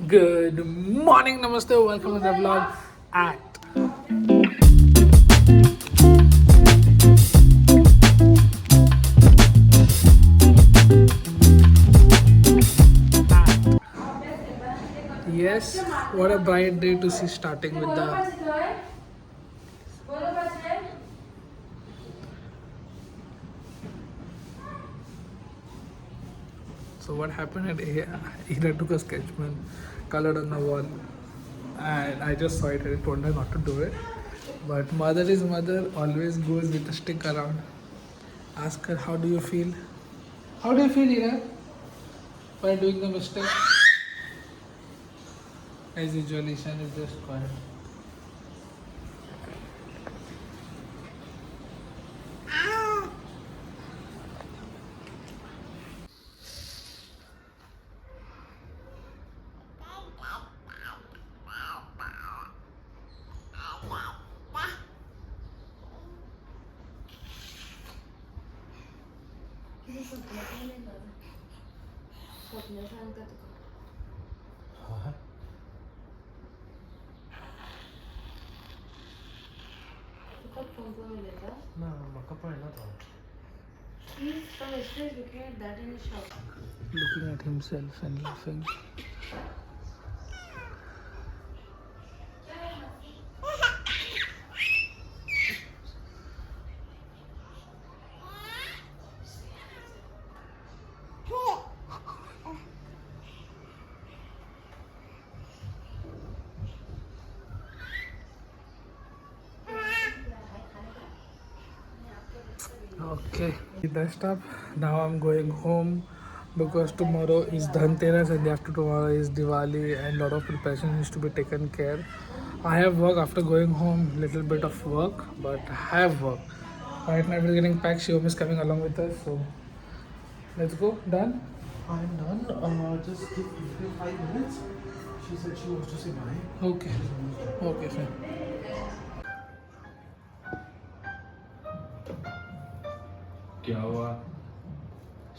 Good morning, namaste, welcome to the vlog at yes, what a bright day to see starting with the so what happened at Ira took a sketch pen, colored on the wall, and I just saw it and I told her not to do it. But mother is mother, always goes with a stick around. Ask her, how do you feel? How do you feel, Ira, by doing the mistake? As usual, Ishan is just quiet. No, maka pa na to. He's looking at that in his shop. Looking at himself and laughing. Okay, dressed up. Now I'm going home because tomorrow is Dhanteras and the after tomorrow is Diwali and lot of preparation needs to be taken care. I have work after going home, little bit of work, but I have work. Right now we're getting packed. Shivam is coming along with us, so let's go. Done? I'm done. Just give me 5 minutes. She said she wants to say bye. Okay. Okay, fine. क्या हुआ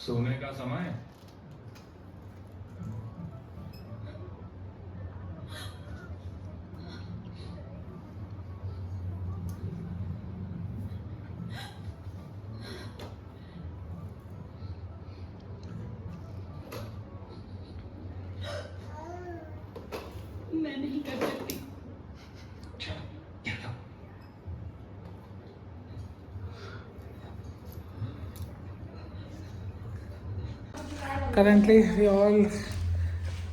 सोने का समय मैं नहीं कर सकती. Currently, we all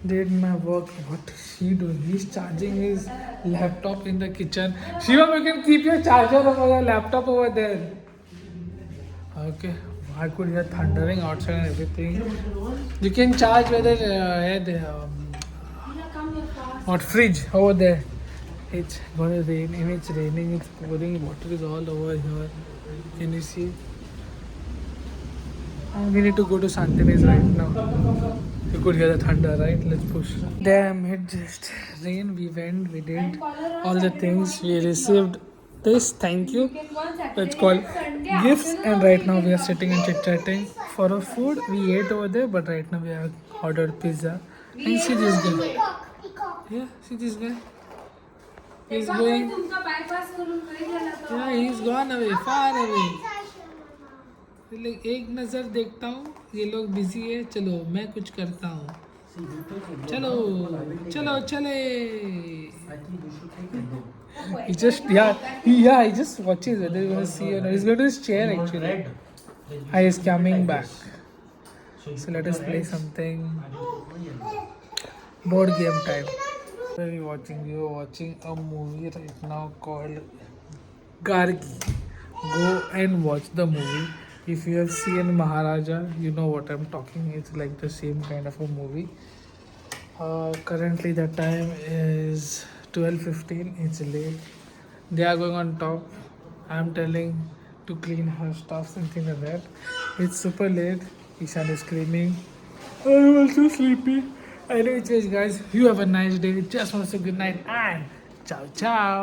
did my work. What is she doing? He's charging his laptop in the kitchen. Shivam, you can keep your charger over your laptop over there. Okay. I could hear thundering outside and everything. You can charge whether what fridge over there. It's gonna rain and it's raining. It's pouring. Water is all over here. Can you see? We need to go to Santini's right now. You could hear the thunder, right? Let's push. Damn, it just rained. We went, we did all the things. We received this. Thank you. It's called gifts. And right now we are sitting and chit chatting for our food. We ate over there, but right now we have ordered pizza. And see this guy. Yeah, see this guy. He's going. Yeah, he's gone away, far away. एक नज़र देखता हूँ ये लोग busy है चलो मैं कुछ करता हूँ चलो चलो चले he just he just watches whether he wants to see or not. He's going to his chair actually. He is coming back, so let us play something board game time. What are we watching? We are watching a movie right now called Gargi. Go and watch the movie. If you have seen Maharaja, you know what I'm talking. It's like the same kind of a movie. Currently the time is 12:15. It's late. They are going on top. I'm telling to clean her stuff, something like that. It's super late. Ishan is screaming. I'm also sleepy. Anyways, guys, you have a nice day. Just want to say good night and ciao ciao.